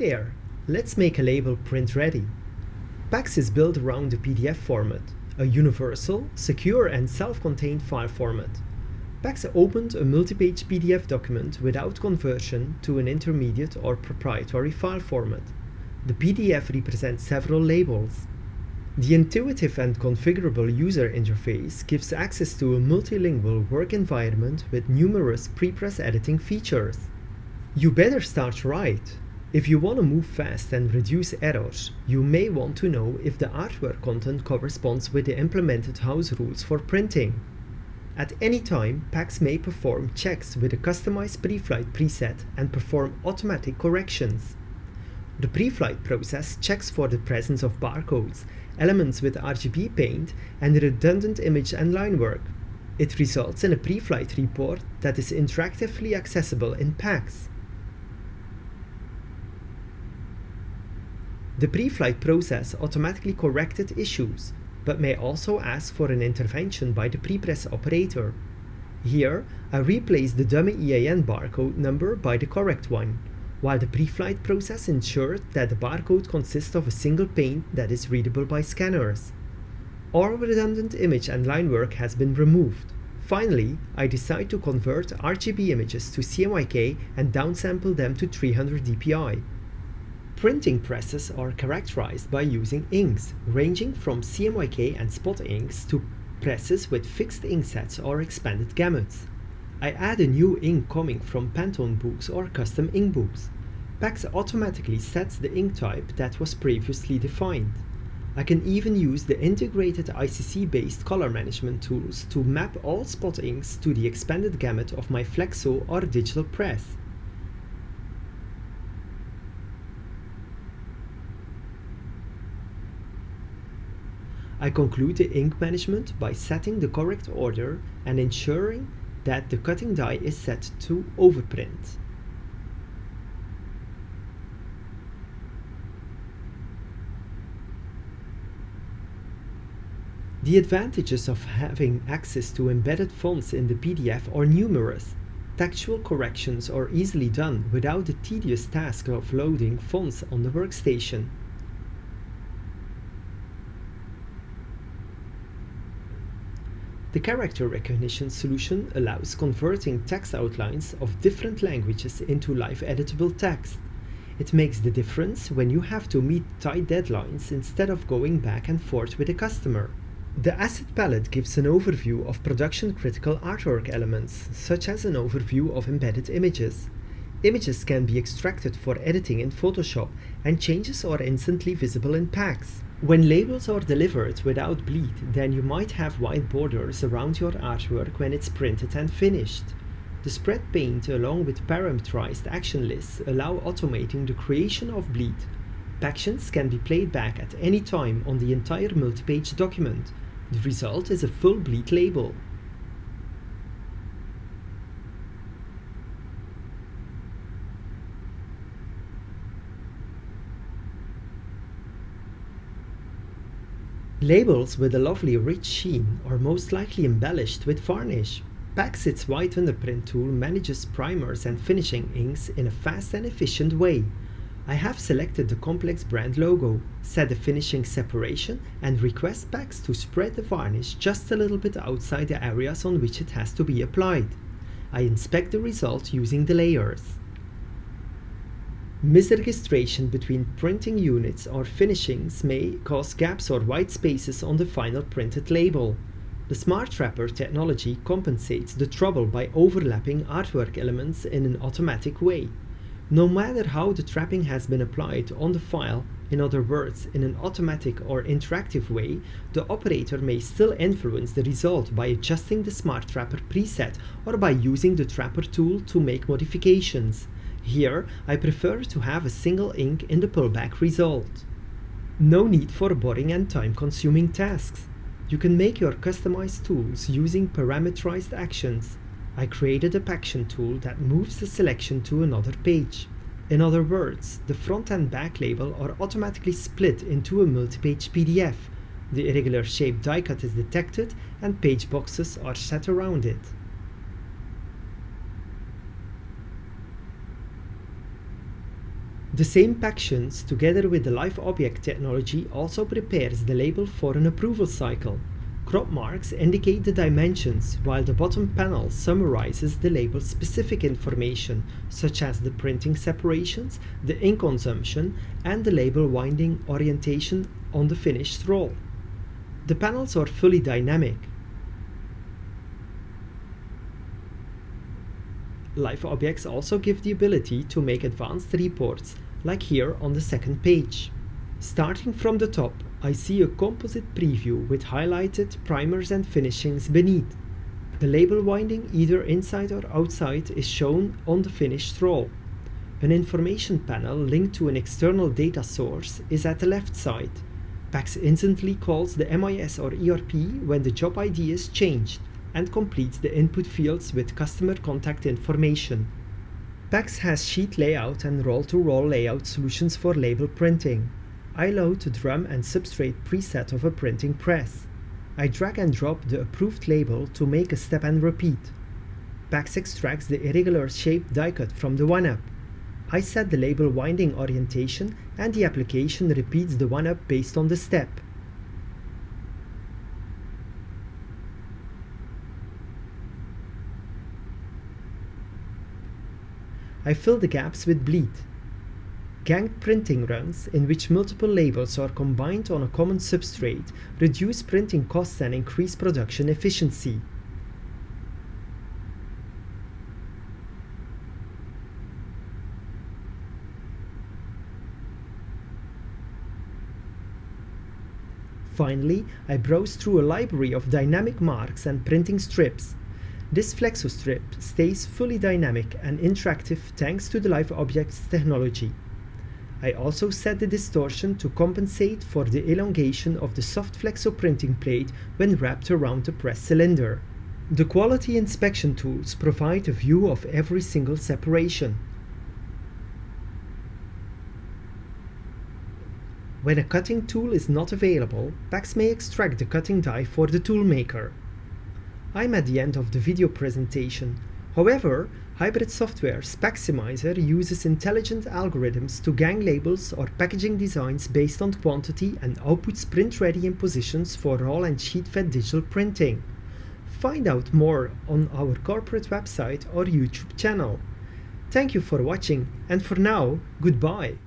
there! Let's make a label print ready. PACKZ is built around the PDF format, a universal, secure and self-contained file format. PACKZ opened a multi-page PDF document without conversion to an intermediate or proprietary file format. The PDF represents several labels. The intuitive and configurable user interface gives access to a multilingual work environment with numerous pre-press editing features. You better start right. If you want to move fast and reduce errors, you may want to know if the artwork content corresponds with the implemented house rules for printing. At any time, PACKZ may perform checks with a customized Preflight preset and perform automatic corrections. The Preflight process checks for the presence of barcodes, elements with RGB paint, and redundant image and line work. It results in a Preflight report that is interactively accessible in PACKZ. The Preflight process automatically corrected issues, but may also ask for an intervention by the prepress operator. Here, I replace the dummy EAN barcode number by the correct one, while the Preflight process ensured that the barcode consists of a single paint that is readable by scanners. All redundant image and line work has been removed. Finally, I decide to convert RGB images to CMYK and downsample them to 300 dpi. Printing presses are characterized by using inks, ranging from CMYK and spot inks to presses with fixed ink sets or expanded gamuts. I add a new ink coming from Pantone books or custom ink books. PACKZ automatically sets the ink type that was previously defined. I can even use the integrated ICC-based color management tools to map all spot inks to the expanded gamut of my Flexo or digital press. I conclude the ink management by setting the correct order and ensuring that the cutting die is set to overprint. The advantages of having access to embedded fonts in the PDF are numerous. Textual corrections are easily done without the tedious task of loading fonts on the workstation. The character recognition solution allows converting text outlines of different languages into live editable text. It makes the difference when you have to meet tight deadlines instead of going back and forth with a customer. The asset palette gives an overview of production-critical artwork elements, such as an overview of embedded images. Images can be extracted for editing in Photoshop, and changes are instantly visible in PACKZ. When labels are delivered without bleed, then you might have white borders around your artwork when it's printed and finished. The spread paint along with parameterized action lists allow automating the creation of bleed. Pactions can be played back at any time on the entire multi-page document. The result is a full bleed label. Labels with a lovely rich sheen are most likely embellished with varnish. PACKZ's white underprint tool manages primers and finishing inks in a fast and efficient way. I have selected the complex brand logo, set the finishing separation and request PACKZ to spread the varnish just a little bit outside the areas on which it has to be applied. I inspect the result using the layers. Misregistration between printing units or finishings may cause gaps or white spaces on the final printed label. The Smarttrapper technology compensates the trouble by overlapping artwork elements in an automatic way. No matter how the trapping has been applied on the file, in other words, in an automatic or interactive way, the operator may still influence the result by adjusting the Smarttrapper preset or by using the Trapper tool to make modifications. Here, I prefer to have a single ink in the pullback result. No need for boring and time-consuming tasks. You can make your customized tools using parameterized actions. I created a Paction tool that moves the selection to another page. In other words, the front and back label are automatically split into a multi-page PDF. The irregular shaped die cut is detected and page boxes are set around it. The same Pactions, together with the Live Object technology, also prepares the label for an approval cycle. Crop marks indicate the dimensions, while the bottom panel summarizes the label's specific information, such as the printing separations, the ink consumption, and the label winding orientation on the finished roll. The panels are fully dynamic. Live Objects also give the ability to make advanced reports, like here on the second page. Starting from the top, I see a composite preview with highlighted primers and finishings beneath. The label winding either inside or outside is shown on the finished roll. An information panel linked to an external data source is at the left side. PACKZ instantly calls the MIS or ERP when the job ID is changed and completes the input fields with customer contact information. PACKZ has sheet layout and roll-to-roll layout solutions for label printing. I load the drum and substrate preset of a printing press. I drag and drop the approved label to make a step and repeat. PACKZ extracts the irregular shaped die cut from the 1-up. I set the label winding orientation and the application repeats the 1-up based on the step. I fill the gaps with bleed. Ganged printing runs, in which multiple labels are combined on a common substrate, reduce printing costs and increase production efficiency. Finally, I browse through a library of dynamic marks and printing strips. This flexo strip stays fully dynamic and interactive thanks to the Live Objects technology. I also set the distortion to compensate for the elongation of the soft flexo printing plate when wrapped around the press cylinder. The quality inspection tools provide a view of every single separation. When a cutting tool is not available, PACKZ may extract the cutting die for the toolmaker. I'm at the end of the video presentation. However, hybrid software Spaximizer uses intelligent algorithms to gang labels or packaging designs based on quantity and outputs print-ready impositions for roll and sheet-fed digital printing. Find out more on our corporate website or YouTube channel. Thank you for watching, and for now, goodbye.